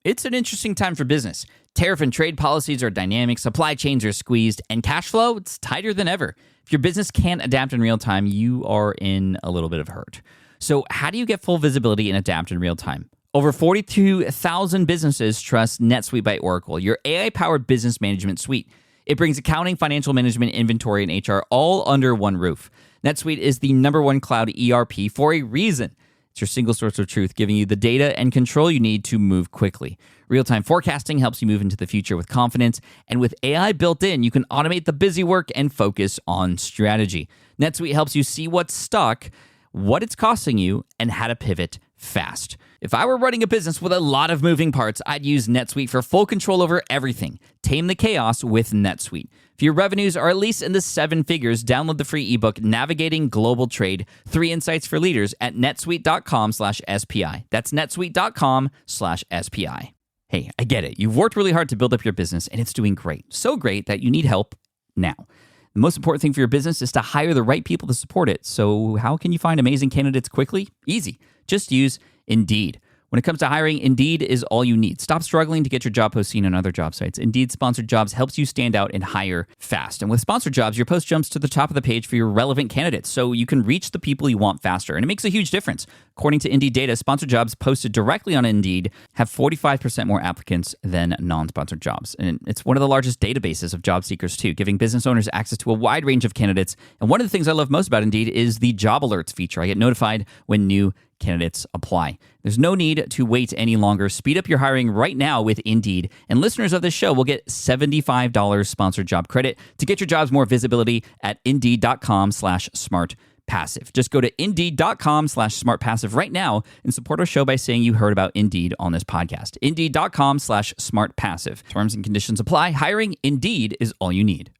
It's an interesting time for business. Tariff and trade policies are dynamic, supply chains are squeezed, and cash flow, it's tighter than ever. If your business can't adapt in real time, you are in a little bit of hurt. So how do you get full visibility and adapt in real time? Over 42,000 businesses trust NetSuite by Oracle, your AI-powered business management suite. It brings accounting, financial management, inventory, and HR all under one roof. NetSuite is the #1 cloud ERP for a reason. It's your single source of truth, giving you the data and control you need to move quickly. Real-time forecasting helps you move into the future with confidence, and with AI built in, you can automate the busy work and focus on strategy. NetSuite helps you see what's stuck, what it's costing you, and how to pivot fast. If I were running a business with a lot of moving parts, I'd use NetSuite for full control over everything. Tame the chaos with NetSuite. If your revenues are at least in the 7 figures, download the free ebook, Navigating Global Trade, 3 Insights for Leaders at netsuite.com/SPI. That's netsuite.com/SPI. Hey, I get it. You've worked really hard to build up your business, and it's doing great. So great that you need help now. The most important thing for your business is to hire the right people to support it. So how can you find amazing candidates quickly? Easy. Just use Indeed. When it comes to hiring, Indeed is all you need. Stop struggling to get your job post seen on other job sites. Indeed Sponsored Jobs helps you stand out and hire fast. And with Sponsored Jobs, your post jumps to the top of the page for your relevant candidates, so you can reach the people you want faster. And it makes a huge difference. According to Indeed data, Sponsored Jobs posted directly on Indeed have 45% more applicants than non-sponsored jobs. And it's one of the largest databases of job seekers, too, giving business owners access to a wide range of candidates. And one of the things I love most about Indeed is the job alerts feature. I get notified when new candidates apply. There's no need to wait any longer. Speed up your hiring right now with Indeed. And listeners of this show will get $75 sponsored job credit to get your jobs more visibility at Indeed.com/smartpassive. Just go to Indeed.com/smartpassive right now and support our show by saying you heard about Indeed on this podcast. Indeed.com/smartpassive. Terms and conditions apply. Hiring Indeed is all you need.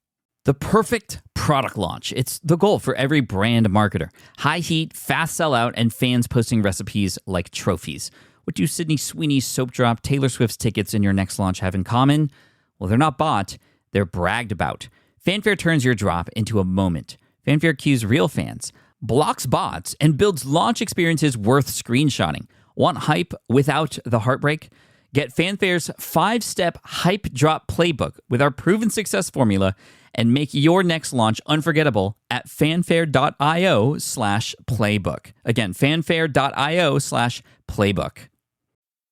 The perfect product launch. It's the goal for every brand marketer. High heat, fast sellout, and fans posting recipes like trophies. What do Sydney Sweeney's soap drop, Taylor Swift's tickets, and your next launch have in common? Well, they're not bought, they're bragged about. Fanfare turns your drop into a moment. Fanfare cues real fans, blocks bots, and builds launch experiences worth screenshotting. Want hype without the heartbreak? Get Fanfare's 5-step hype drop playbook with our proven success formula and make your next launch unforgettable at fanfare.io/playbook. Again, fanfare.io/playbook.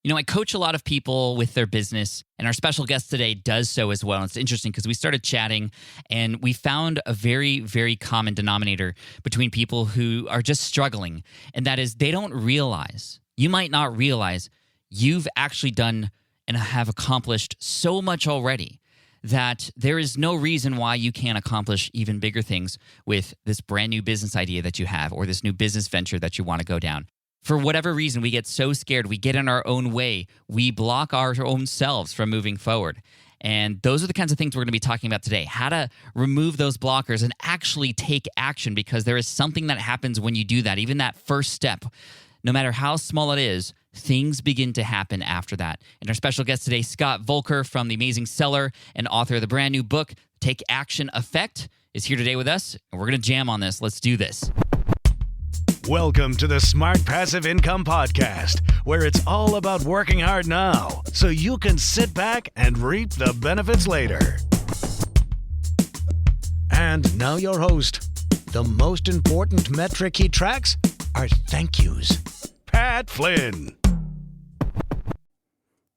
You know, I coach a lot of people with their business, and our special guest today does so as well. And it's interesting because we started chatting, and we found a very, very common denominator between people who are just struggling, and that is they don't realize, you might not realize, you've actually done and have accomplished so much already that there is no reason why you can't accomplish even bigger things with this brand new business idea that you have or this new business venture that you want to go down. For whatever reason, we get so scared, we get in our own way, we block our own selves from moving forward. And those are the kinds of things we're going to be talking about today, how to remove those blockers and actually take action, because there is something that happens when you do that, even that first step. No matter how small it is, things begin to happen after that. And our special guest today, Scott Voelker from The Amazing Seller and author of the brand new book, Take Action Effect, is here today with us. And we're going to jam on this. Let's do this. Welcome to the Smart Passive Income Podcast, where it's all about working hard now so you can sit back and reap the benefits later. And now your host. The most important metric he tracks are thank yous. Pat Flynn.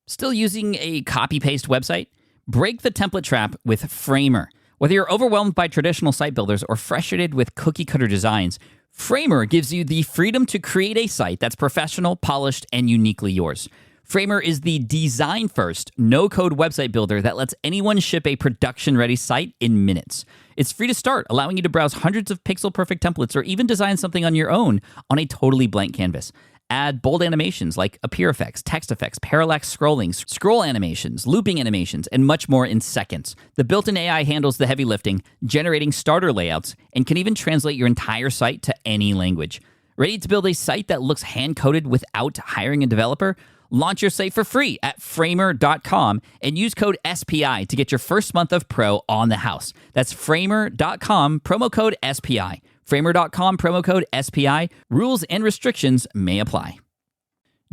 Still using a copy-paste website? Break the template trap with Framer. Whether you're overwhelmed by traditional site builders or frustrated with cookie-cutter designs, Framer gives you the freedom to create a site that's professional, polished, and uniquely yours. Framer is the design-first, no-code website builder that lets anyone ship a production-ready site in minutes. It's free to start, allowing you to browse hundreds of pixel-perfect templates or even design something on your own on a totally blank canvas. Add bold animations like appear effects, text effects, parallax scrolling, scroll animations, looping animations, and much more in seconds. The built-in AI handles the heavy lifting, generating starter layouts, and can even translate your entire site to any language. Ready to build a site that looks hand-coded without hiring a developer? Launch your site for free at framer.com and use code SPI to get your first month of Pro on the house. That's framer.com, promo code SPI. Framer.com, promo code SPI. Rules and restrictions may apply.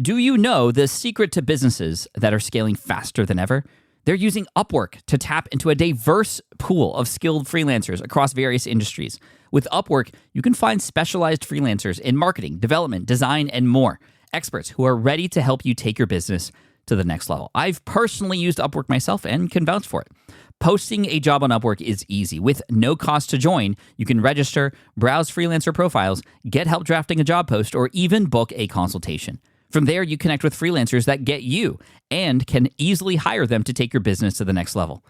Do you know the secret to businesses that are scaling faster than ever? They're using Upwork to tap into a diverse pool of skilled freelancers across various industries. With Upwork, you can find specialized freelancers in marketing, development, design, and more. Experts who are ready to help you take your business to the next level. I've personally used Upwork myself and can vouch for it. Posting a job on Upwork is easy. With no cost to join, you can register, browse freelancer profiles, get help drafting a job post, or even book a consultation. From there, you connect with freelancers that get you and can easily hire them to take your business to the next level.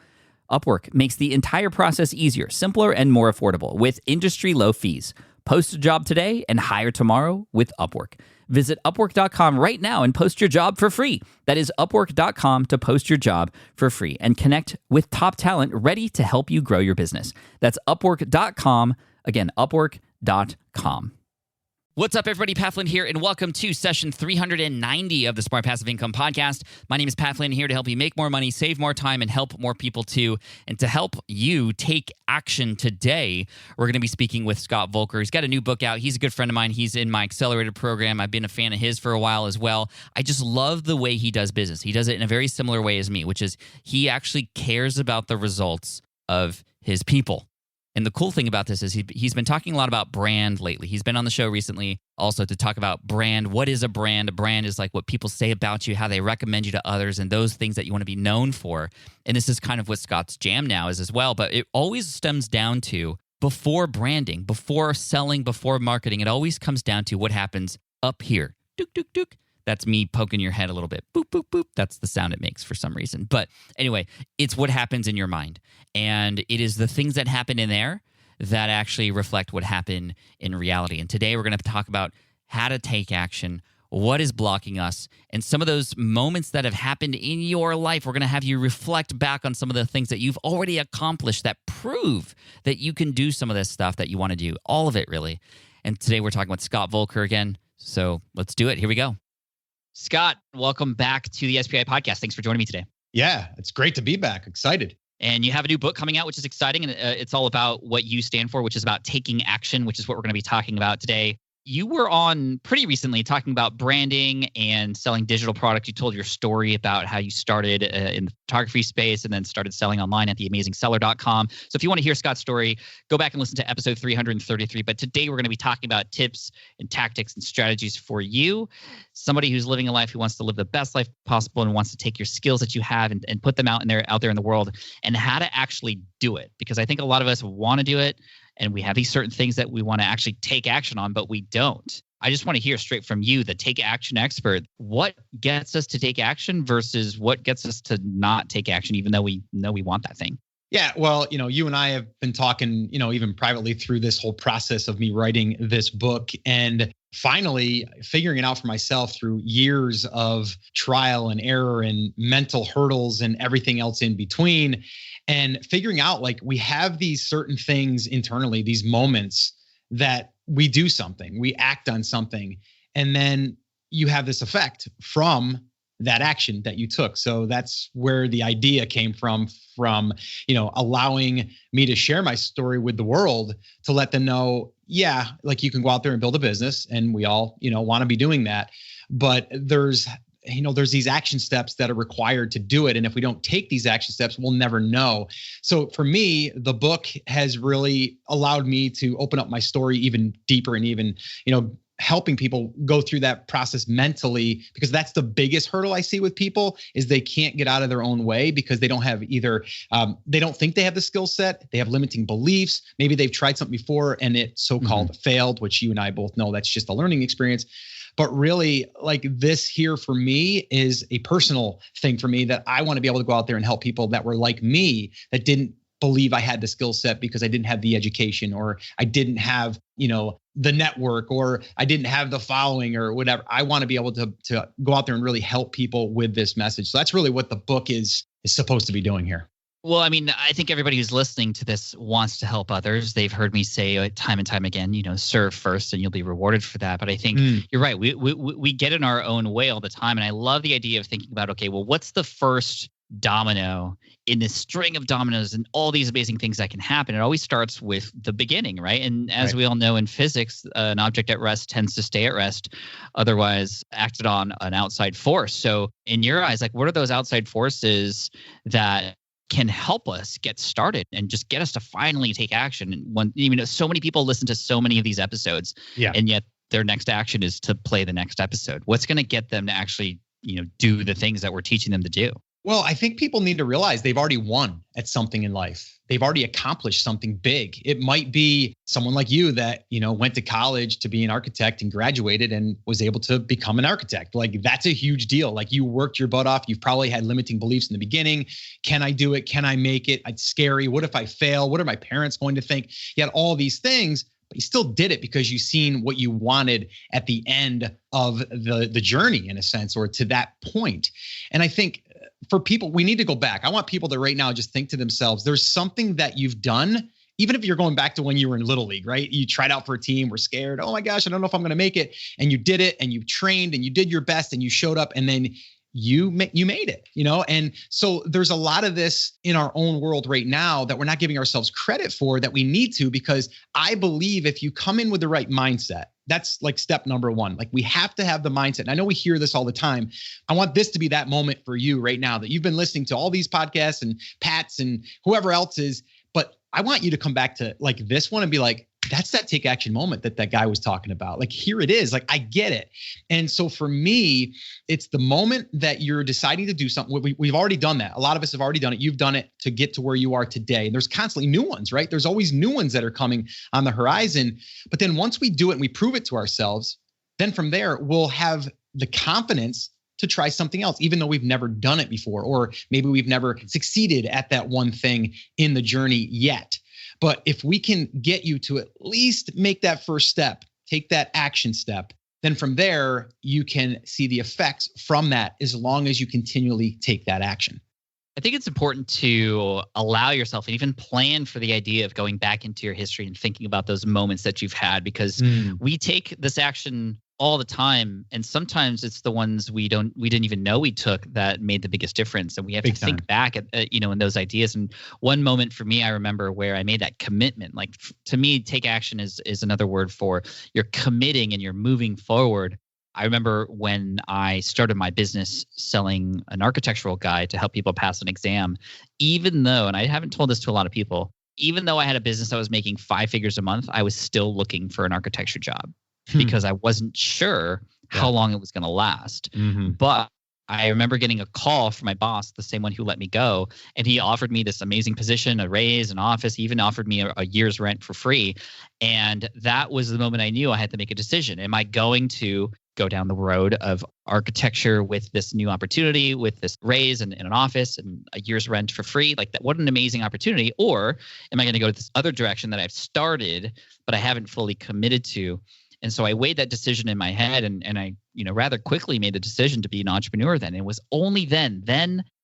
Upwork makes the entire process easier, simpler, and more affordable with industry-low fees. Post a job today and hire tomorrow with Upwork. Visit Upwork.com right now and post your job for free. That is Upwork.com to post your job for free and connect with top talent ready to help you grow your business. That's Upwork.com. Again, Upwork.com. What's up, everybody? Pat Flynn here, and welcome to session 390 of the Smart Passive Income Podcast. My name is Pat Flynn, here to help you make more money, save more time, and help more people too. And to help you take action today, we're going to be speaking with Scott Voelker. He's got a new book out. He's a good friend of mine. He's in my accelerator program. I've been a fan of his for a while as well. I just love the way he does business. He does it in a very similar way as me, which is he actually cares about the results of his people. And the cool thing about this is he's been talking a lot about brand lately. He's been on the show recently also to talk about brand. What is a brand? A brand is like what people say about you, how they recommend you to others, and those things that you want to be known for. And this is kind of what Scott's jam now is as well. But it always stems down to before branding, before selling, before marketing, it always comes down to what happens up here. Dook, dook, dook. That's me poking your head a little bit. Boop, boop, boop. That's the sound it makes for some reason. But anyway, it's what happens in your mind. And it is the things that happen in there that actually reflect what happened in reality. And today we're going to talk about how to take action, what is blocking us, and some of those moments that have happened in your life. We're going to have you reflect back on some of the things that you've already accomplished that prove that you can do some of this stuff that you want to do. All of it, really. And today we're talking with Scott Voelker again. So let's do it. Here we go. Scott, welcome back to the SPI podcast. Thanks for joining me today. Yeah, it's great to be back. Excited. And you have a new book coming out, which is exciting. And it's all about what you stand for, which is about taking action, which is what we're going to be talking about today. You were on pretty recently talking about branding and selling digital products. You told your story about how you started in the photography space and then started selling online at theamazingseller.com. So if you want to hear Scott's story, go back and listen to episode 333. But today we're going to be talking about tips and tactics and strategies for you, somebody who's living a life who wants to live the best life possible and wants to take your skills that you have and put them out there in the world, and how to actually do it. Because I think a lot of us want to do it, and we have these certain things that we want to actually take action on, but we don't. I just want to hear straight from you, the take action expert. What gets us to take action versus what gets us to not take action, even though we know we want that thing? Yeah, well, you and I have been talking, even privately through this whole process of me writing this book and finally figuring it out for myself through years of trial and error and mental hurdles and everything else in between. And figuring out like we have these certain things internally, these moments that we do something, we act on something, and then you have this effect from that action that you took. So that's where the idea came from, allowing me to share my story with the world to let them know, yeah, like you can go out there and build a business, and we all, want to be doing that. But there's these action steps that are required to do it. And if we don't take these action steps, we'll never know. So for me, the book has really allowed me to open up my story even deeper and even, helping people go through that process mentally, because that's the biggest hurdle I see with people is they can't get out of their own way because they don't have either, they don't think they have the skill set, they have limiting beliefs. Maybe they've tried something before and it so-called failed, which you and I both know that's just a learning experience. But really, like this here for me is a personal thing for me that I want to be able to go out there and help people that were like me, that didn't believe I had the skill set because I didn't have the education, or I didn't have, the network, or I didn't have the following or whatever. I want to be able to go out there and really help people with this message. So that's really what the book is supposed to be doing here. Well, I mean, I think everybody who's listening to this wants to help others. They've heard me say time and time again, serve first and you'll be rewarded for that. But I think you're right. We get in our own way all the time. And I love the idea of thinking about, okay, well, what's the first domino in this string of dominoes and all these amazing things that can happen. It always starts with the beginning, right? And as we all know in physics, an object at rest tends to stay at rest, otherwise acted on an outside force. So in your eyes, like, what are those outside forces that can help us get started and just get us to finally take action? And when, you know, so many people listen to so many of these episodes, and yet their next action is to play the next episode. What's going to get them to actually, you know, do the things that we're teaching them to do? Well, I think people need to realize they've already won at something in life. They've already accomplished something big. It might be someone like you that, you know, went to college to be an architect and graduated and was able to become an architect. Like, that's a huge deal. Like, you worked your butt off. You've probably had limiting beliefs in the beginning. Can I do it? Can I make it? It's scary. What if I fail? What are my parents going to think? You had all these things, but you still did it because you seen what you wanted at the end of the journey, in a sense, or to that point. And I think for people, we need to go back. I want people to right now just think to themselves, there's something that you've done, even if you're going back to when you were in Little League, right? You tried out for a team, were scared. Oh my gosh, I don't know if I'm going to make it. And you did it, and you trained, and you did your best, and you showed up, and then you made it, you know? And so there's a lot of this in our own world right now that we're not giving ourselves credit for, that we need to, because I believe if you come in with the right mindset, that's like step number one. Like, we have to have the mindset. And I know we hear this all the time. I want this to be that moment for you right now, that you've been listening to all these podcasts and Pat's and whoever else is, but I want you to come back to like this one and be like, that's that take action moment that guy was talking about. Like, here it is. Like, I get it. And so for me, it's the moment that you're deciding to do something. We've already done that. A lot of us have already done it. You've done it to get to where you are today. And there's constantly new ones, right? There's always new ones that are coming on the horizon. But then once we do it and we prove it to ourselves, then from there, we'll have the confidence to try something else, even though we've never done it before, or maybe we've never succeeded at that one thing in the journey yet. But if we can get you to at least make that first step, take that action step, then from there, you can see the effects from that as long as you continually take that action. I think it's important to allow yourself and even plan for the idea of going back into your history and thinking about those moments that you've had, because we take this action all the time, and sometimes it's the ones we didn't even know we took that made the biggest difference, and we have to think back at you know, in those ideas. And one moment for me, I remember where I made that commitment. Like, to me, take action is another word for you're committing and you're moving forward. I remember when I started my business selling an architectural guide to help people pass an exam, even though, and I haven't told this to a lot of people, even though I had a business that was making 5 figures a month, I was still looking for an architecture job because I wasn't sure how long it was going to last. But I remember getting a call from my boss, the same one who let me go, and he offered me this amazing position, a raise, an office. He even offered me a year's rent for free. And that was the moment I knew I had to make a decision. Am I going to go down the road of architecture with this new opportunity, with this raise and an office and a year's rent for free? Like, that, what an amazing opportunity. Or am I going to go this other direction that I've started, but I haven't fully committed to? And so I weighed that decision in my head, and I, you know, rather quickly made the decision to be an entrepreneur then. It was only then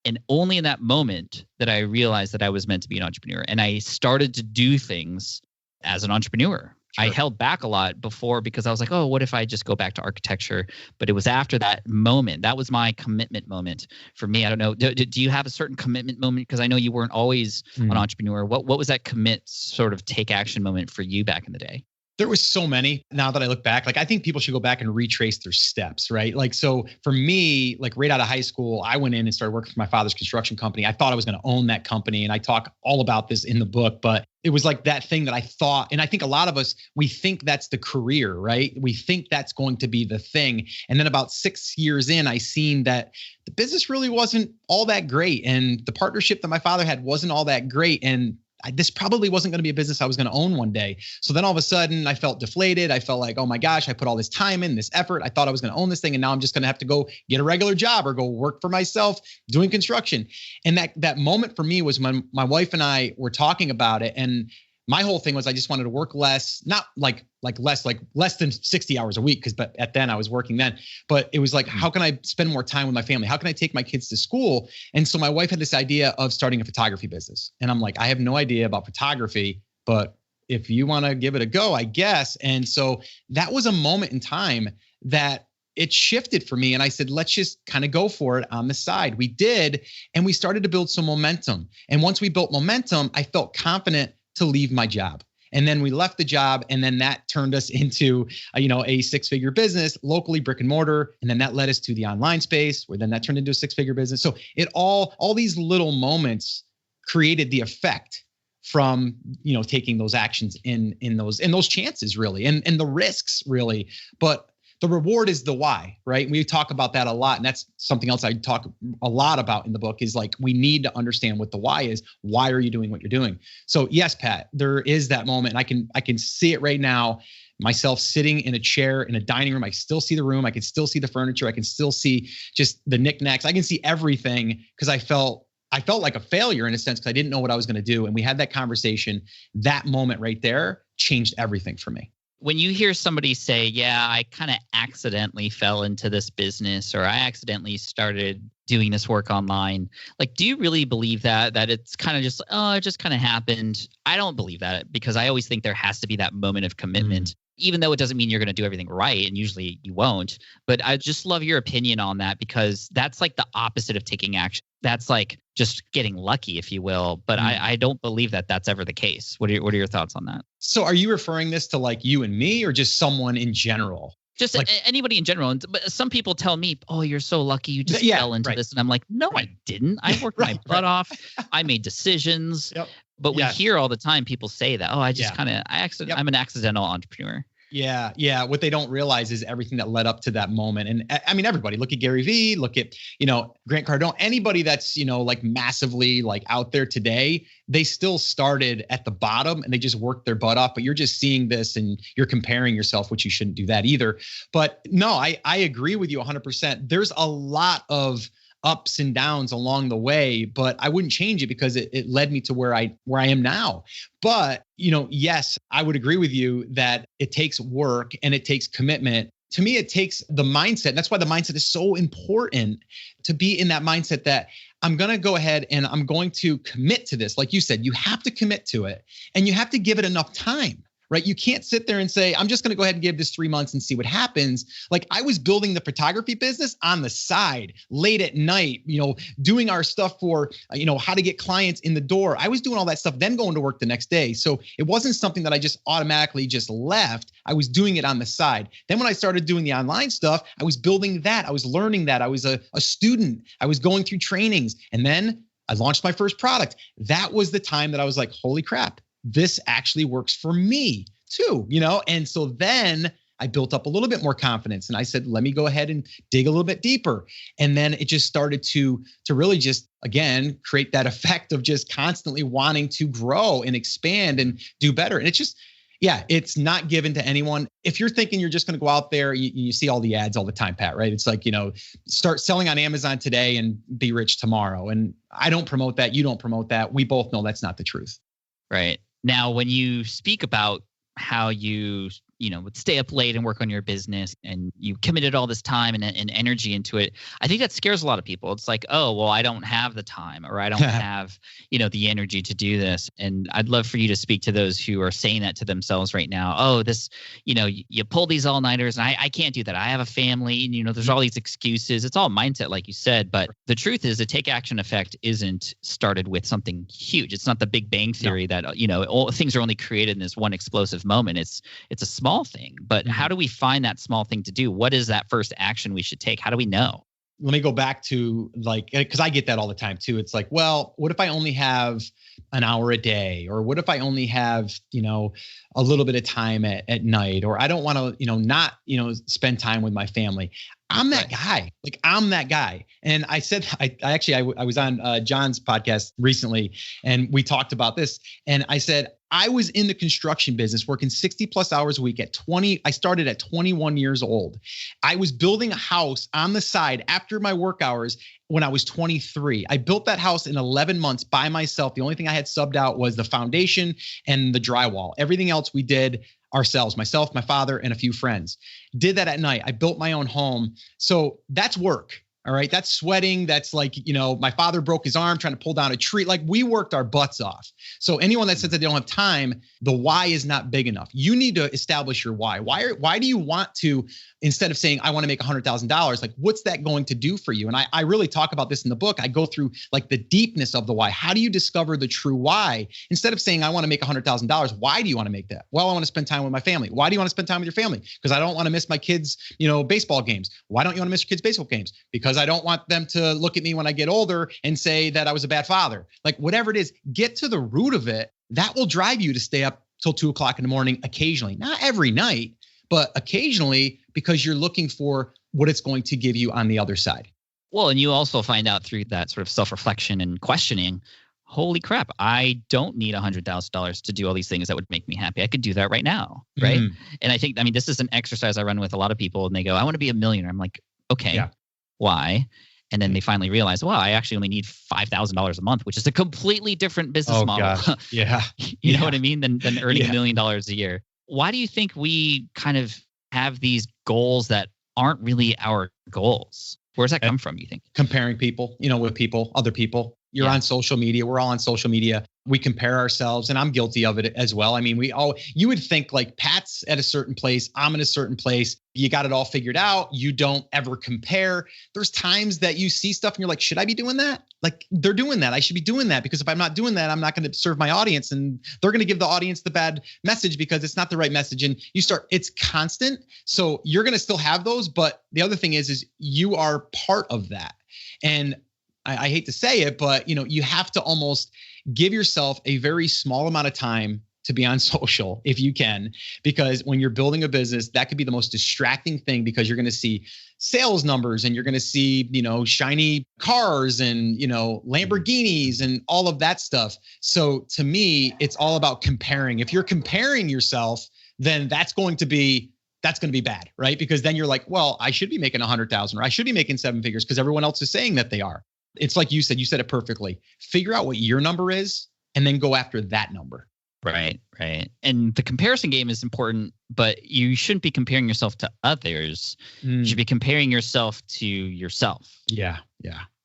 and only in that moment that I realized that I was meant to be an entrepreneur. And I started to do things as an entrepreneur. Sure. I held back a lot before because I was like, oh, what if I just go back to architecture? But it was after that moment. That was my commitment moment for me. I don't know. Do you have a certain commitment moment? Because I know you weren't always an entrepreneur. What was that commit sort of take action moment for you back in the day? There was so many. Now that I look back, like, I think people should go back and retrace their steps, right? Like, so for me, like, right out of high school, I went in and started working for my father's construction company. I thought I was going to own that company. And I talk all about this in the book, but it was like that thing that I thought, and I think a lot of us, we think that's the career, right? We think that's going to be the thing. And then about 6 years in, I seen that the business really wasn't all that great. And the partnership that my father had wasn't all that great. And this probably wasn't going to be a business I was going to own one day. So then all of a sudden I felt deflated. I felt like, oh my gosh, I put all this time in, this effort. I thought I was going to own this thing. And now I'm just going to have to go get a regular job or go work for myself doing construction. And that moment for me was when my wife and I were talking about it. And my whole thing was I just wanted to work less, not like less than 60 hours a week, but at then I was working then. But it was like, how can I spend more time with my family? How can I take my kids to school? And so my wife had this idea of starting a photography business. And I'm like, I have no idea about photography, but if you want to give it a go, I guess. And so that was a moment in time that it shifted for me. And I said, let's just kind of go for it on the side. We did. And we started to build some momentum. And once we built momentum, I felt confident to leave my job. And then we left the job. And then that turned us into, a six-figure business, locally, brick and mortar. And then that led us to the online space, where then that turned into a six-figure business. So it all these little moments created the effect from, taking those actions in those chances, really, and the risks, really. But the reward is the why, right? We talk about that a lot. And that's something else I talk a lot about in the book, is like, we need to understand what the why is. Why are you doing what you're doing? So yes, Pat, there is that moment. And I can see it right now, myself sitting in a chair in a dining room. I still see the room. I can still see the furniture. I can still see just the knickknacks. I can see everything, because I felt like a failure in a sense, because I didn't know what I was going to do. And we had that conversation. That moment right there changed everything for me. When you hear somebody say, yeah, I kind of accidentally fell into this business, or I accidentally started doing this work online, like, do you really believe that it's kind of just, it just kind of happened? I don't believe that, because I always think there has to be that moment of commitment, even though it doesn't mean you're going to do everything right. And usually you won't. But I just love your opinion on that, because that's like the opposite of taking action. That's like just getting lucky, if you will. But I don't believe that that's ever the case. What are your thoughts on that? So are you referring this to like you and me, or just someone in general? Just like, anybody in general. But some people tell me, oh, you're so lucky you just fell into this. And I'm like, no, I didn't. I worked my butt off. I made decisions. Yep. But we hear all the time people say that, oh, I just I'm an accidental entrepreneur. Yeah. What they don't realize is everything that led up to that moment. And I mean, everybody, look at Gary Vee, look at, Grant Cardone, anybody that's, like massively like out there today, they still started at the bottom and they just worked their butt off. But you're just seeing this and you're comparing yourself, which you shouldn't do that either. But no, I agree with you 100%. There's a lot of ups and downs along the way, but I wouldn't change it, because it led me to where I am now. But, yes, I would agree with you that it takes work and it takes commitment. To me, it takes the mindset. And that's why the mindset is so important, to be in that mindset that I'm going to go ahead and I'm going to commit to this. Like you said, you have to commit to it, and you have to give it enough time. Right? You can't sit there and say, I'm just going to go ahead and give this 3 months and see what happens. Like, I was building the photography business on the side, late at night, doing our stuff for, how to get clients in the door. I was doing all that stuff, then going to work the next day. So it wasn't something that I just automatically just left. I was doing it on the side. Then when I started doing the online stuff, I was building that. I was learning that. I was a student. I was going through trainings. And then I launched my first product. That was the time that I was like, holy crap, this actually works for me too, And so then I built up a little bit more confidence, and I said, let me go ahead and dig a little bit deeper. And then it just started to really just, again, create that effect of just constantly wanting to grow and expand and do better. And it's just, it's not given to anyone. If you're thinking you're just going to go out there, you see all the ads all the time, Pat, right? It's like, start selling on Amazon today and be rich tomorrow. And I don't promote that. You don't promote that. We both know that's not the truth. Right. Now, when you speak about how you would stay up late and work on your business, and you committed all this time and energy into it, I think that scares a lot of people. It's like, oh, well, I don't have the time, or I don't have, the energy to do this. And I'd love for you to speak to those who are saying that to themselves right now. Oh, this, you pull these all-nighters and I can't do that. I have a family, and, there's all these excuses. It's all mindset, like you said. But the truth is, the take action effect isn't started with something huge. It's not the Big Bang Theory that, all things are only created in this one explosive moment. It's a small thing. But how do we find that small thing to do? What is that first action we should take? How do we know? Let me go back to because I get that all the time too. It's like, well, what if I only have an hour a day? Or what if I only have, a little bit of time at night? Or I don't want to, not, spend time with my family. I'm that guy. Like, I'm that guy. And I said, I was on John's podcast recently, and we talked about this. And I said, I was in the construction business working 60 plus hours a week I started at 21 years old. I was building a house on the side after my work hours when I was 23. I built that house in 11 months by myself. The only thing I had subbed out was the foundation and the drywall. Everything else we did ourselves, myself, my father, and a few friends. Did that at night. I built my own home. So that's work. All right. That's sweating. That's like, my father broke his arm trying to pull down a tree. Like, we worked our butts off. So anyone that says that they don't have time, the why is not big enough. You need to establish your why. Why do you want to, instead of saying, I want to make $100,000, like, what's that going to do for you? And I really talk about this in the book. I go through like the deepness of the why. How do you discover the true why? Instead of saying, I want to make $100,000, why do you want to make that? Well, I want to spend time with my family. Why do you want to spend time with your family? Because I don't want to miss my kids, baseball games. Why don't you want to miss your kids' baseball games? Because I don't want them to look at me when I get older and say that I was a bad father. Like, whatever it is, get to the root of it. That will drive you to stay up till 2:00 in the morning occasionally, not every night, but occasionally, because you're looking for what it's going to give you on the other side. Well, and you also find out through that sort of self-reflection and questioning, holy crap, I don't need $100,000 to do all these things that would make me happy. I could do that right now, right? And I think, this is an exercise I run with a lot of people, and they go, I want to be a millionaire. I'm like, okay, why? And then they finally realize, wow, I actually only need $5,000 a month, which is a completely different business model. Gosh. Yeah. You know what I mean? Than earning $1 million a year. Why do you think we kind of have these goals that aren't really our goals? Where's that come from, you think? Comparing people, with people, other people. You're on social media. We're all on social media. We compare ourselves, and I'm guilty of it as well. You would think like Pat's at a certain place, I'm in a certain place. You got it all figured out. You don't ever compare. There's times that you see stuff and you're like, should I be doing that? Like, they're doing that. I should be doing that, because if I'm not doing that, I'm not going to serve my audience, and they're going to give the audience the bad message because it's not the right message. And it's constant. So you're going to still have those. But the other thing is you are part of that. And I hate to say it, but you have to almost give yourself a very small amount of time to be on social if you can, because when you're building a business, that could be the most distracting thing, because you're going to see sales numbers and you're going to see, shiny cars and, Lamborghinis and all of that stuff. So to me, it's all about comparing. If you're comparing yourself, then that's going to be bad, right? Because then you're like, well, I should be making 100,000 or I should be making 7 figures because everyone else is saying that they are. It's like you said it perfectly. Figure out what your number is and then go after that number. Right. And the comparison game is important, but you shouldn't be comparing yourself to others. You should be comparing yourself to yourself. Yeah.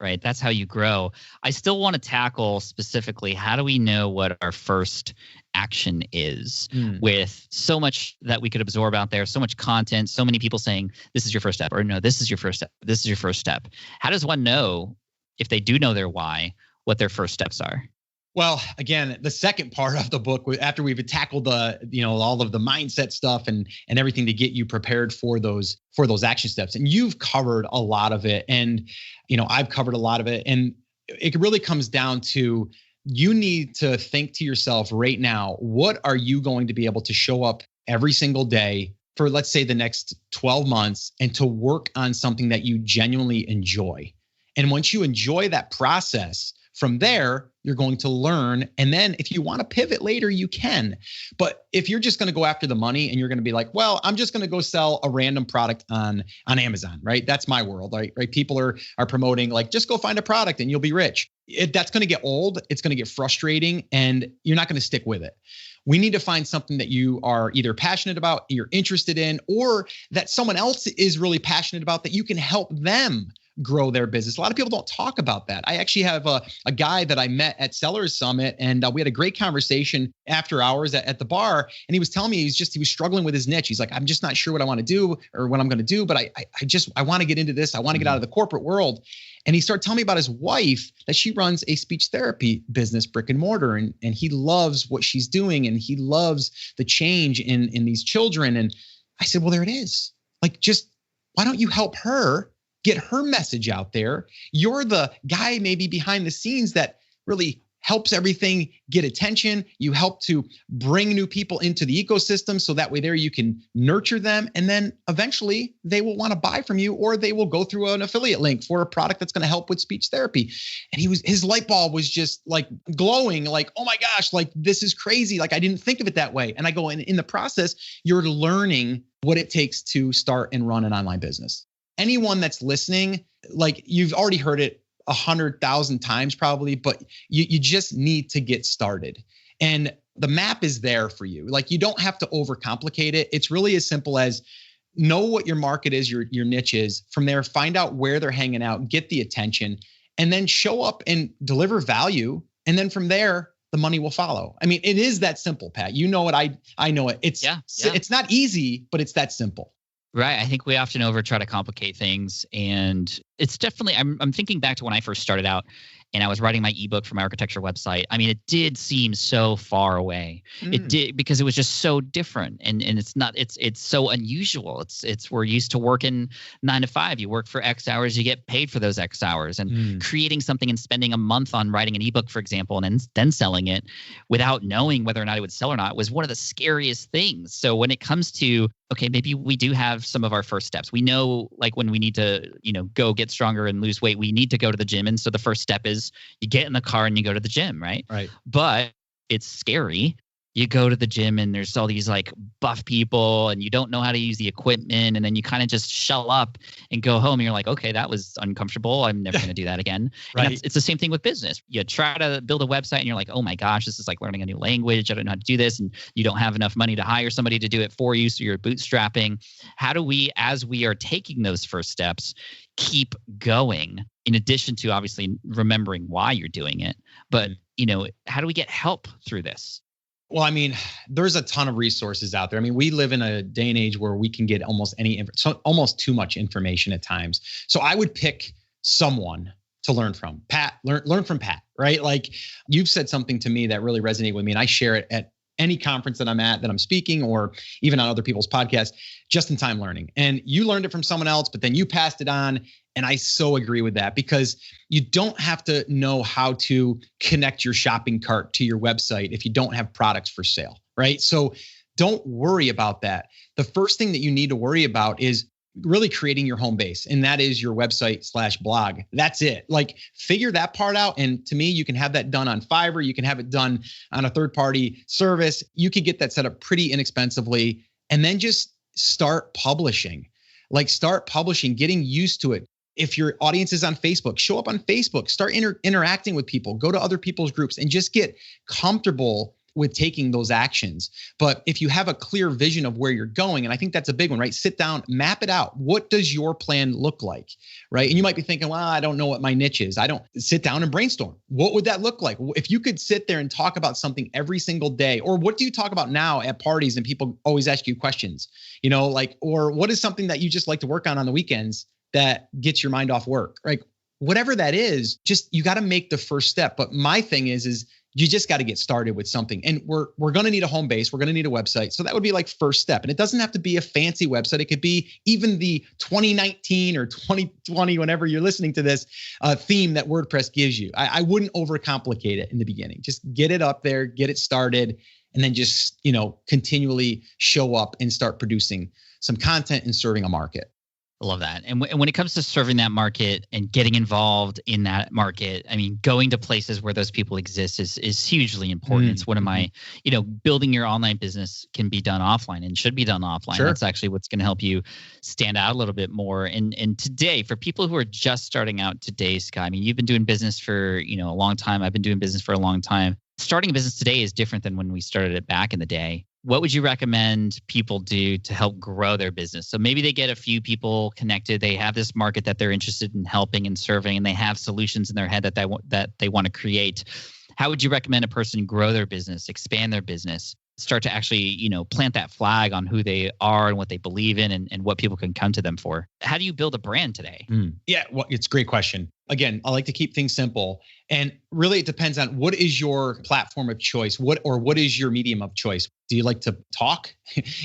Right. That's how you grow. I still want to tackle specifically, how do we know what our first action is with so much that we could absorb out there, so much content, so many people saying, this is your first step, or no, this is your first step. This is your first step. How does one know, if they do know their why, what their first steps are? Well, again, the second part of the book, after we've tackled all of the mindset stuff and everything to get you prepared for those action steps, and you've covered a lot of it, and I've covered a lot of it, and it really comes down to, you need to think to yourself right now, what are you going to be able to show up every single day for, let's say, the next 12 months, and to work on something that you genuinely enjoy. And once you enjoy that process, from there, you're going to learn. And then if you want to pivot later, you can. But if you're just going to go after the money and you're going to be like, well, I'm just going to go sell a random product on Amazon, right? That's my world, right? People are promoting like, just go find a product and you'll be rich. That's going to get old. It's going to get frustrating, and you're not going to stick with it. We need to find something that you are either passionate about, you're interested in, or that someone else is really passionate about, that you can help them grow their business. A lot of people don't talk about that. I actually have a guy that I met at Sellers Summit, and we had a great conversation after hours at the bar. And he was telling me he was struggling with his niche. He's like, I'm just not sure what I want to do or what I'm going to do, but I want to get into this. I want to get out of the corporate world. And he started telling me about his wife, that she runs a speech therapy business, brick and mortar. And he loves what she's doing, and he loves the change in these children. And I said, well, there it is. Like, just why don't you help her get her message out there? You're the guy maybe behind the scenes that really helps everything get attention. You help to bring new people into the ecosystem, so that way there you can nurture them. And then eventually they will want to buy from you, or they will go through an affiliate link for a product that's going to help with speech therapy. And his light bulb was just like glowing, like, oh my gosh, like this is crazy. Like, I didn't think of it that way. And I go, in the process, you're learning what it takes to start and run an online business. Anyone that's listening, like, you've already heard it 100,000 times probably, but you just need to get started. And the map is there for you. Like, you don't have to overcomplicate it. It's really as simple as know what your market is, your niche is. From there, find out where they're hanging out, get the attention, and then show up and deliver value. And then from there, the money will follow. I mean, it is that simple, Pat. You know it. I know it. It's not easy, but it's that simple. Right. I think we often try to complicate things. And it's definitely, I'm thinking back to when I first started out and I was writing my ebook for my architecture website. I mean, it did seem so far away. It did, because it was just so different. And it's so unusual. It's we're used to working 9 to 5. You work for X hours, you get paid for those X hours. And creating something and spending a month on writing an ebook, for example, and then selling it without knowing whether or not it would sell or not was one of the scariest things. So when it comes to, okay, maybe we do have some of our first steps. We know, like, when we need to, go get stronger and lose weight, we need to go to the gym. And so the first step is you get in the car and you go to the gym, right? Right. But it's scary. You go to the gym and there's all these like buff people and you don't know how to use the equipment. And then you kind of just shell up and go home and you're like, okay, that was uncomfortable. I'm never going to do that again. Right. And it's the same thing with business. You try to build a website and you're like, oh my gosh, this is like learning a new language. I don't know how to do this. And you don't have enough money to hire somebody to do it for you. So you're bootstrapping. How do we, as we are taking those first steps, keep going, in addition to obviously remembering why you're doing it? But, how do we get help through this? Well, I mean, there's a ton of resources out there. I mean, we live in a day and age where we can get almost almost too much information at times. So I would pick someone to learn from. Pat, learn from Pat, right? Like, you've said something to me that really resonated with me, and I share it at any conference that I'm at, that I'm speaking, or even on other people's podcasts, just-in-time learning. And you learned it from someone else, but then you passed it on. And I so agree with that, because you don't have to know how to connect your shopping cart to your website if you don't have products for sale, right? So don't worry about that. The first thing that you need to worry about is really creating your home base. And that is your website/blog. That's it. Like, figure that part out. And to me, you can have that done on Fiverr. You can have it done on a third-party service. You can get that set up pretty inexpensively, and then just start publishing. Start publishing, getting used to it. If your audience is on Facebook, show up on Facebook, start interacting with people, go to other people's groups, and just get comfortable with taking those actions. But if you have a clear vision of where you're going, and I think that's a big one, right? Sit down, map it out. What does your plan look like, right? And you might be thinking, well, I don't know what my niche is. Sit down and brainstorm. What would that look like? If you could sit there and talk about something every single day, or what do you talk about now at parties and people always ask you questions, or what is something that you just like to work on the weekends that gets your mind off work, right? Whatever that is, just, you got to make the first step. But my thing is you just got to get started with something. And we're going to need a home base. We're going to need a website. So that would be like first step. And it doesn't have to be a fancy website. It could be even the 2019 or 2020, whenever you're listening to this, theme that WordPress gives you. I wouldn't overcomplicate it in the beginning. Just get it up there, get it started, and then just, continually show up and start producing some content and serving a market. I love that. And when it comes to serving that market and getting involved in that market, I mean, going to places where those people exist is hugely important. It's one of my, building your online business can be done offline and should be done offline. Sure. That's actually what's going to help you stand out a little bit more. And today, for people who are just starting out today, Scott, I mean, you've been doing business for, a long time. I've been doing business for a long time. Starting a business today is different than when we started it back in the day. What would you recommend people do to help grow their business? So maybe they get a few people connected. They have this market that they're interested in helping and serving, and they have solutions in their head that they want to create. How would you recommend a person grow their business, expand their business, start to actually, plant that flag on who they are and what they believe in and what people can come to them for? How do you build a brand today? Yeah, well, it's a great question. Again, I like to keep things simple. And really, it depends on what is your platform of choice, what is your medium of choice. Do you like to talk?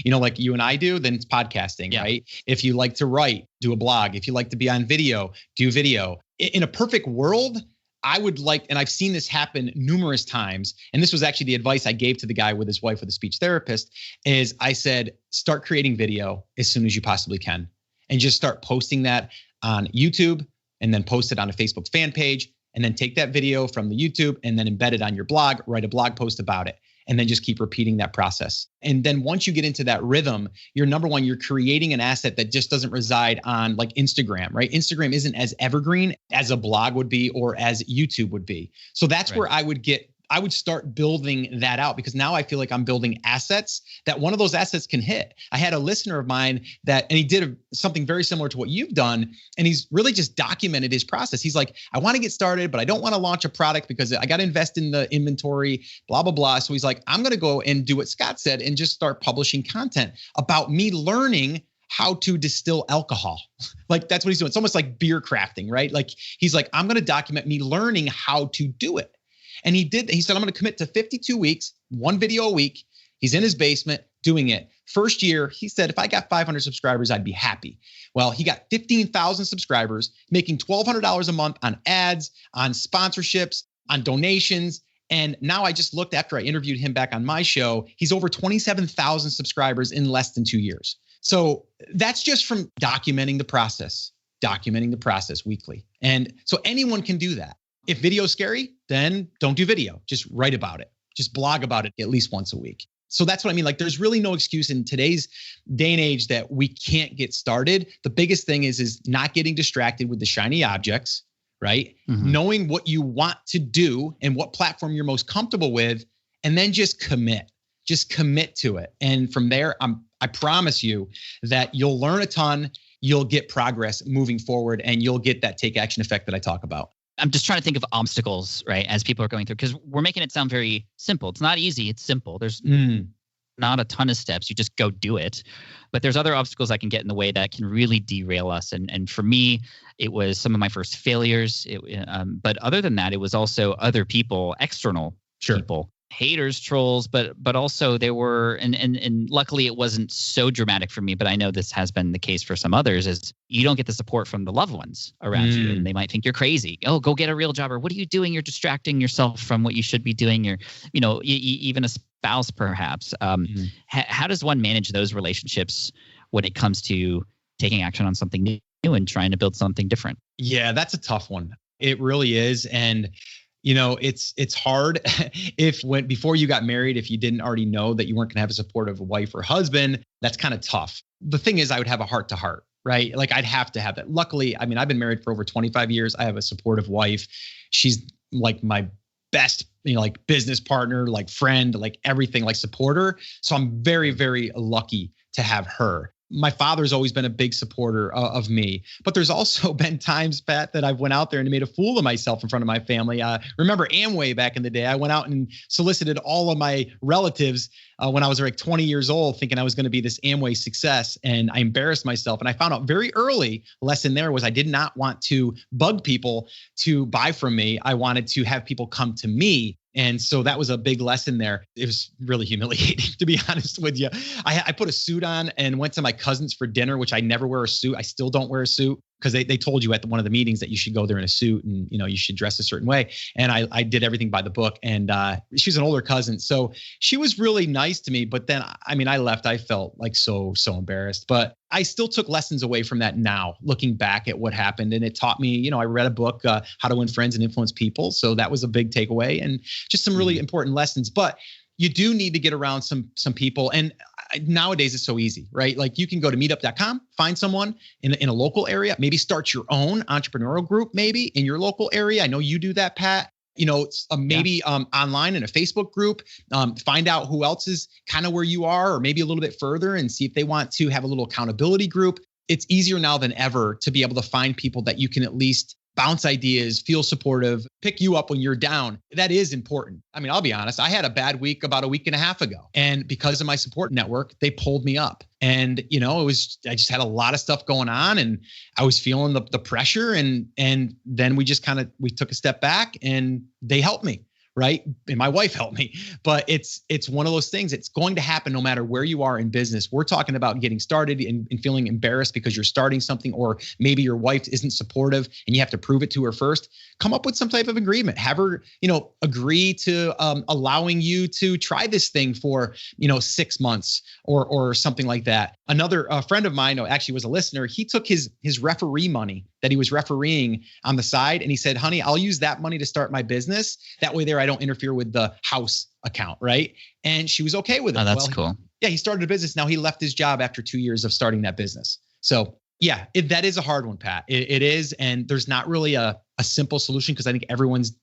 Like you and I do, then it's podcasting, right? If you like to write, do a blog. If you like to be on video, do video. In a perfect world, I would like, and I've seen this happen numerous times, and this was actually the advice I gave to the guy with his wife with a speech therapist, is I said, start creating video as soon as you possibly can, and just start posting that on YouTube, and then post it on a Facebook fan page, and then take that video from the YouTube and then embed it on your blog, write a blog post about it, and then just keep repeating that process. And then once you get into that rhythm, you're creating an asset that just doesn't reside on like Instagram, right? Instagram isn't as evergreen as a blog would be or as YouTube would be. So that's where I would get I would start building that out, because now I feel like I'm building assets that one of those assets can hit. I had a listener of mine and he did something very similar to what you've done. And he's really just documented his process. He's like, I want to get started, but I don't want to launch a product because I got to invest in the inventory, blah, blah, blah. So he's like, I'm going to go and do what Scott said and just start publishing content about me learning how to distill alcohol. Like that's what he's doing. It's almost like beer crafting, right? Like he's like, I'm going to document me learning how to do it. And he said, I'm going to commit to 52 weeks, one video a week. He's in his basement doing it. First year, he said, if I got 500 subscribers, I'd be happy. Well, he got 15,000 subscribers, making $1,200 a month on ads, on sponsorships, on donations. And now I just looked after I interviewed him back on my show. He's over 27,000 subscribers in less than 2 years. So that's just from documenting the process weekly. And so anyone can do that. If video is scary, then don't do video. Just write about it. Just blog about it at least once a week. So that's what I mean. Like there's really no excuse in today's day and age that we can't get started. The biggest thing is not getting distracted with the shiny objects, right? Mm-hmm. Knowing what you want to do and what platform you're most comfortable with, and then just commit. Just commit to it. And from there, I promise you that you'll learn a ton, you'll get progress moving forward, and you'll get that take action effect that I talk about. I'm just trying to think of obstacles, right, as people are going through, because we're making it sound very simple. It's not easy. It's simple. There's not a ton of steps. You just go do it. But there's other obstacles that can get in the way that can really derail us. And for me, it was some of my first failures. But other than that, it was also other people, external people. Haters, trolls, but also there were, and luckily it wasn't so dramatic for me, but I know this has been the case for some others, is you don't get the support from the loved ones around you, and they might think you're crazy. Oh, go get a real job, or what are you doing? You're distracting yourself from what you should be doing. You're, even a spouse perhaps. How does one manage those relationships when it comes to taking action on something new and trying to build something different? Yeah, that's a tough one. It really is. And it's hard before you got married, if you didn't already know that you weren't going to have a supportive wife or husband, that's kind of tough. The thing is, I would have a heart to heart, right? Like I'd have to have that. Luckily, I mean, I've been married for over 25 years. I have a supportive wife. She's like my best, like business partner, like friend, like everything, like supporter. So I'm very, very lucky to have her. My father's always been a big supporter of me, but there's also been times, Pat, that I've went out there and made a fool of myself in front of my family. Remember Amway back in the day? I went out and solicited all of my relatives when I was like 20 years old, thinking I was going to be this Amway success, and I embarrassed myself. And I found out very early, lesson there was I did not want to bug people to buy from me. I wanted to have people come to me. And so that was a big lesson there. It was really humiliating, to be honest with you. I put a suit on and went to my cousin's for dinner, which I never wear a suit. I still don't wear a suit because they told you at one of the meetings that you should go there in a suit and, you should dress a certain way. And I did everything by the book. And she was an older cousin. So she was really nice to me. But then, I left. I felt like so embarrassed. But I still took lessons away from that now, looking back at what happened. And it taught me, I read a book, How to Win Friends and Influence People. So that was a big takeaway and just some really important lessons. But you do need to get around some people. And nowadays it's so easy, right? Like you can go to meetup.com, find someone in a local area, maybe start your own entrepreneurial group, maybe in your local area. I know you do that, Pat. Maybe online in a Facebook group, find out who else is kind of where you are, or maybe a little bit further, and see if they want to have a little accountability group. It's easier now than ever to be able to find people that you can at least bounce ideas, feel supportive, pick you up when you're down. That is important. I'll be honest. I had a bad week about a week and a half ago. And because of my support network, they pulled me up. And, I just had a lot of stuff going on and I was feeling the pressure. And then we just we took a step back and they helped me. Right. And my wife helped me. But it's one of those things. It's going to happen no matter where you are in business. We're talking about getting started and feeling embarrassed because you're starting something, or maybe your wife isn't supportive and you have to prove it to her first. Come up with some type of agreement. Have her, agree to allowing you to try this thing for, 6 months or something like that. Another friend of mine, actually was a listener. He took his referee money that he was refereeing on the side. And he said, honey, I'll use that money to start my business. That way I don't interfere with the house account. Right. And she was okay with it. Oh, that's cool. He started a business. Now he left his job after 2 years of starting that business. So yeah, that is a hard one, Pat. It is. And there's not really a simple solution because I think everyone's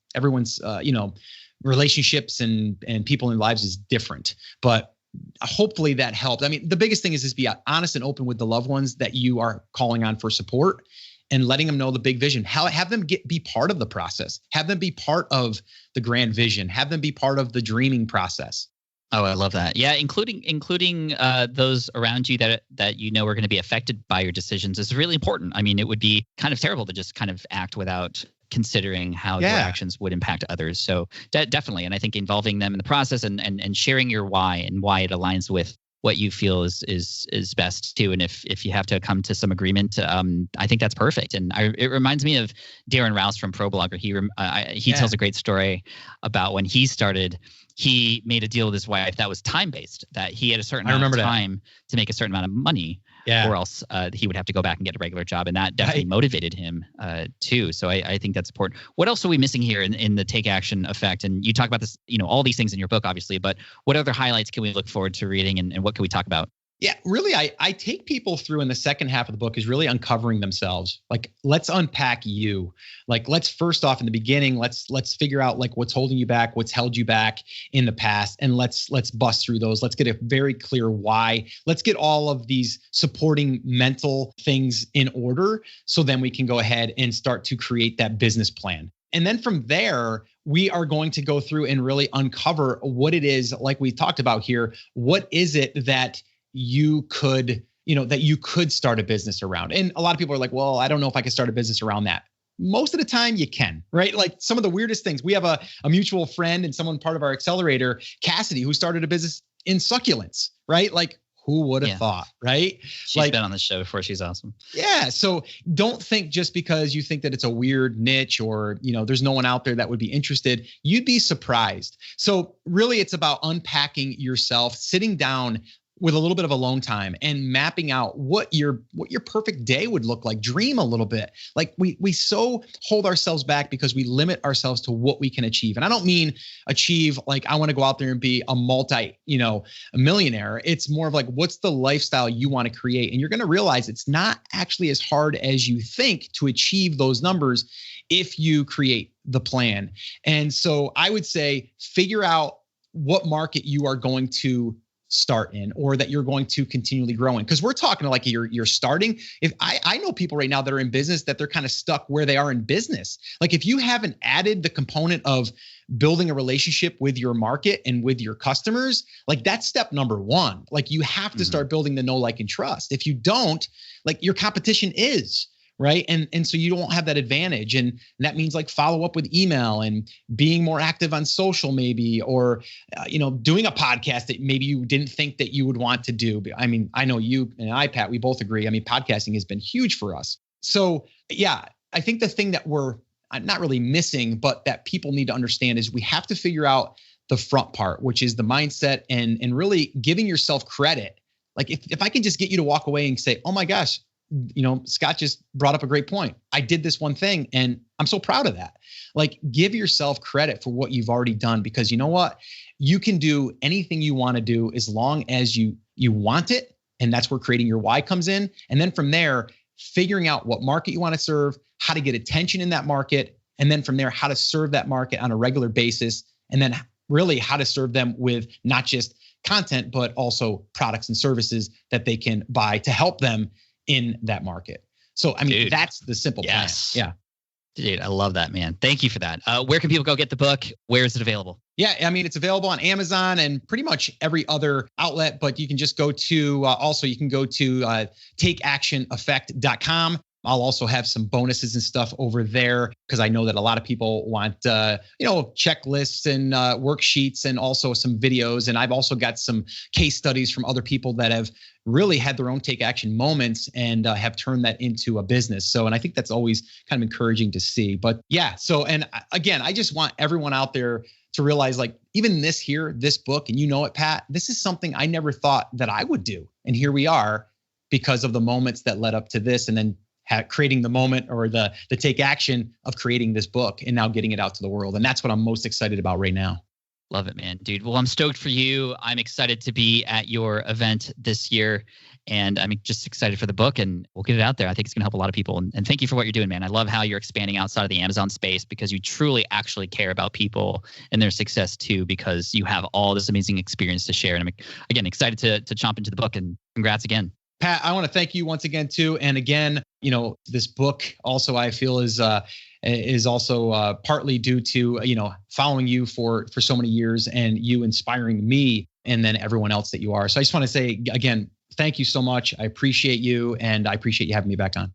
relationships and people in lives is different. But hopefully that helped. I mean, the biggest thing is just be honest and open with the loved ones that you are calling on for support, and letting them know the big vision. Have them be part of the process. Have them be part of the grand vision. Have them be part of the dreaming process. Oh, I love that. Yeah, including those around you that you know are going to be affected by your decisions is really important. I mean, it would be kind of terrible to just kind of act without considering how your actions would impact others. So definitely, and I think involving them in the process and sharing your why and why it aligns with what you feel is best too. And if you have to come to some agreement, I think that's perfect. And it reminds me of Darren Rouse from ProBlogger. He tells a great story about when he started. He made a deal with his wife that was time-based, that he had a certain amount of time to make a certain amount of money, or else he would have to go back and get a regular job. And that definitely motivated him too. So I think that's important. What else are we missing here in the take action effect? And you talk about this, all these things in your book, obviously, but what other highlights can we look forward to reading, and what can we talk about? Yeah, really, I take people through in the second half of the book is really uncovering themselves. Like, let's unpack you. Like, let's first off in the beginning, let's figure out like what's holding you back, what's held you back in the past, and let's bust through those. Let's get a very clear why. Let's get all of these supporting mental things in order, so then we can go ahead and start to create that business plan. And then from there, we are going to go through and really uncover what it is, like we talked about here. What is it that you could start a business around? And a lot of people are like, well, I don't know if I can start a business around that. Most of the time you can, right? Like some of the weirdest things. We have a mutual friend and someone part of our accelerator, Cassidy, who started a business in succulents, right? Like, who would have thought, right? She's been on the show before. She's awesome. Yeah. So don't think just because you think that it's a weird niche or, there's no one out there that would be interested, you'd be surprised. So really it's about unpacking yourself, sitting down with a little bit of alone time and mapping out what your perfect day would look like. Dream a little bit. Like we so hold ourselves back because we limit ourselves to what we can achieve. And I don't mean achieve like I want to go out there and be a millionaire. It's more of like, what's the lifestyle you want to create? And you're going to realize it's not actually as hard as you think to achieve those numbers if you create the plan. And so I would say figure out what market you are going to start in, or that you're going to continually grow in. Because we're talking like you're starting. If I know people right now that are in business that they're kind of stuck where they are in business. Like if you haven't added the component of building a relationship with your market and with your customers, like that's step number one. Like you have to start building the know, like, and trust. If you don't, like your competition is. Right. And so you don't have that advantage. And that means like follow up with email and being more active on social maybe, or, doing a podcast that maybe you didn't think that you would want to do. I mean, I know you and I, Pat, we both agree. I mean, podcasting has been huge for us. So yeah, I think the thing that we're not really missing, but that people need to understand is we have to figure out the front part, which is the mindset and really giving yourself credit. Like if I can just get you to walk away and say, oh my gosh, Scott just brought up a great point. I did this one thing and I'm so proud of that. Like give yourself credit for what you've already done, because you know what? You can do anything you want to do as long as you want it. And that's where creating your why comes in. And then from there, figuring out what market you want to serve, how to get attention in that market. And then from there, how to serve that market on a regular basis. And then really how to serve them with not just content, but also products and services that they can buy to help them in that market. So, I mean, that's the simple plan. Yeah. Dude, I love that, man. Thank you for that. Where can people go get the book? Where is it available? Yeah, I mean, it's available on Amazon and pretty much every other outlet, but you can just go to, takeactioneffect.com. I'll also have some bonuses and stuff over there because I know that a lot of people want, checklists and worksheets and also some videos. And I've also got some case studies from other people that have really had their own take action moments and have turned that into a business. So, and I think that's always kind of encouraging to see. But yeah, so, and again, I just want everyone out there to realize like even this book, and you know it, Pat, this is something I never thought that I would do. And here we are because of the moments that led up to this, and then creating the moment or the take action of creating this book and now getting it out to the world. And that's what I'm most excited about right now. Love it, man. Dude, well, I'm stoked for you. I'm excited to be at your event this year, and I'm just excited for the book, and we'll get it out there. I think it's going to help a lot of people, and thank you for what you're doing, man. I love how you're expanding outside of the Amazon space because you truly actually care about people and their success too, because you have all this amazing experience to share. And I'm, again, excited to chomp into the book, and congrats again. Pat, I want to thank you once again too. And again, this book also I feel is also partly due to following you for so many years and you inspiring me and then everyone else that you are. So I just want to say again, thank you so much. I appreciate you, and I appreciate you having me back on.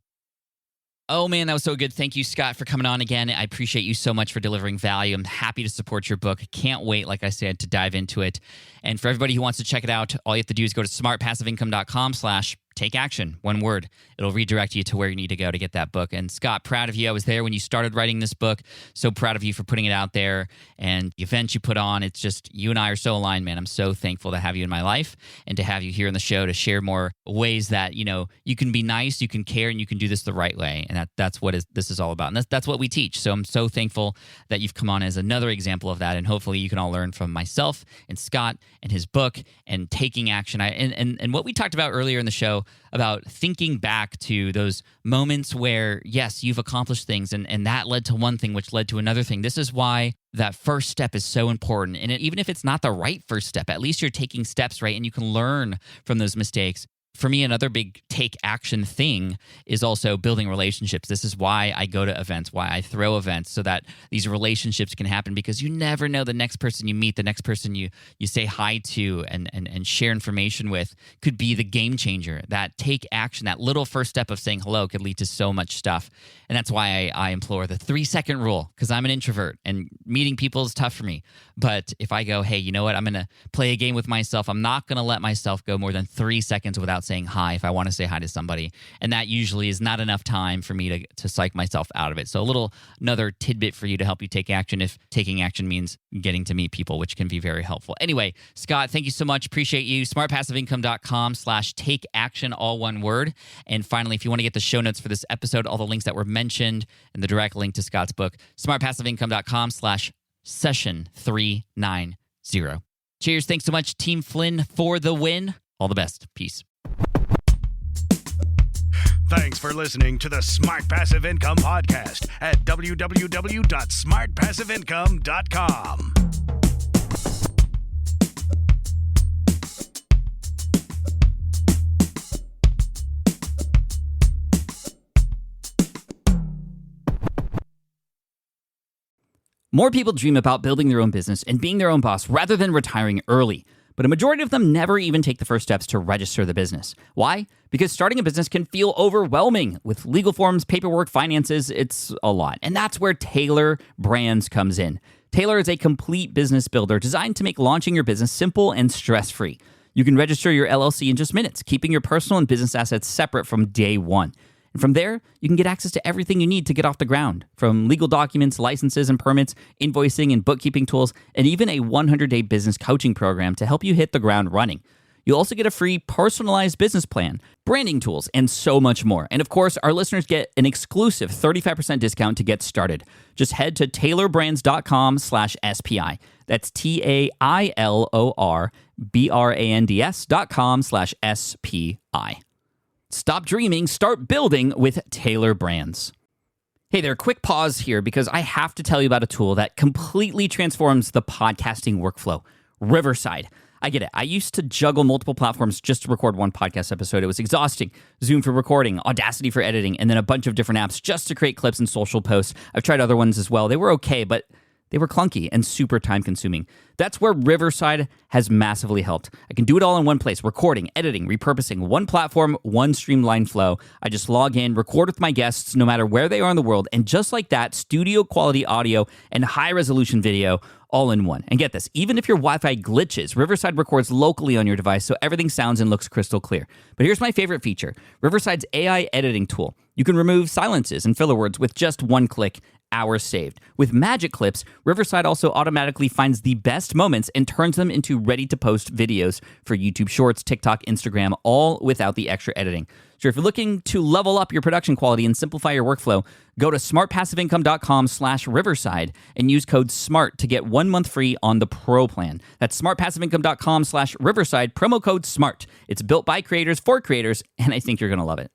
Oh, man, that was so good. Thank you, Scott, for coming on again. I appreciate you so much for delivering value. I'm happy to support your book. Can't wait, like I said, to dive into it. And for everybody who wants to check it out, all you have to do is go to smartpassiveincome.com/take action. One word. It'll redirect you to where you need to go to get that book. And Scott, proud of you. I was there when you started writing this book. So proud of you for putting it out there and the events you put on. It's just, you and I are so aligned, man. I'm so thankful to have you in my life and to have you here on the show to share more ways that, you can be nice, you can care, and you can do this the right way. And that's what this is all about. And that's what we teach. So I'm so thankful that you've come on as another example of that. And hopefully you can all learn from myself and Scott and his book and taking action. And what we talked about earlier in the show about thinking back to those moments where, yes, you've accomplished things and that led to one thing, which led to another thing. This is why that first step is so important. And even if it's not the right first step, at least you're taking steps, right? And you can learn from those mistakes. For me, another big take action thing is also building relationships. This is why I go to events, why I throw events, so that these relationships can happen, because you never know the next person you meet, the next person you say hi to and share information with could be the game changer. That take action, that little first step of saying hello could lead to so much stuff. And that's why I implore the 3-second rule, because I'm an introvert and meeting people is tough for me. But if I go, hey, you know what, I'm going to play a game with myself. I'm not going to let myself go more than 3 seconds without saying hi if I want to say hi to somebody. And that usually is not enough time for me to psych myself out of it. So another tidbit for you to help you take action if taking action means getting to meet people, which can be very helpful. Anyway, Scott, thank you so much. Appreciate you. smartpassiveincome.com/take action, all one word. And finally, if you want to get the show notes for this episode, all the links that were mentioned and the direct link to Scott's book, smartpassiveincome.com/session390. Cheers. Thanks so much, Team Flynn, for the win. All the best. Peace. Thanks for listening to the Smart Passive Income Podcast at www.smartpassiveincome.com. More people dream about building their own business and being their own boss rather than retiring early. But a majority of them never even take the first steps to register the business. Why? Because starting a business can feel overwhelming. With legal forms, paperwork, finances, it's a lot. And that's where Taylor Brands comes in. Taylor is a complete business builder designed to make launching your business simple and stress-free. You can register your LLC in just minutes, keeping your personal and business assets separate from day one. And from there, you can get access to everything you need to get off the ground, from legal documents, licenses and permits, invoicing and bookkeeping tools, and even a 100-day business coaching program to help you hit the ground running. You'll also get a free personalized business plan, branding tools, and so much more. And of course, our listeners get an exclusive 35% discount to get started. Just head to taylorbrands.com/SPI. That's TAILORBRANDS.com/SPI. Stop dreaming, start building with Taylor Brands. Hey there, quick pause here because I have to tell you about a tool that completely transforms the podcasting workflow, Riverside. I get it. I used to juggle multiple platforms just to record one podcast episode. It was exhausting. Zoom for recording, Audacity for editing, and then a bunch of different apps just to create clips and social posts. I've tried other ones as well. They were okay, but they were clunky and super time-consuming. That's where Riverside has massively helped. I can do it all in one place: recording, editing, repurposing, one platform, one streamlined flow. I just log in, record with my guests no matter where they are in the world, and just like that, studio-quality audio and high-resolution video all in one. And get this, even if your Wi-Fi glitches, Riverside records locally on your device so everything sounds and looks crystal clear. But here's my favorite feature, Riverside's AI editing tool. You can remove silences and filler words with just one click. Hours saved. With Magic Clips, Riverside also automatically finds the best moments and turns them into ready-to-post videos for YouTube Shorts, TikTok, Instagram, all without the extra editing. So if you're looking to level up your production quality and simplify your workflow, go to smartpassiveincome.com/Riverside and use code SMART to get 1 month free on the Pro plan. That's smartpassiveincome.com/Riverside, promo code SMART. It's built by creators for creators, and I think you're going to love it.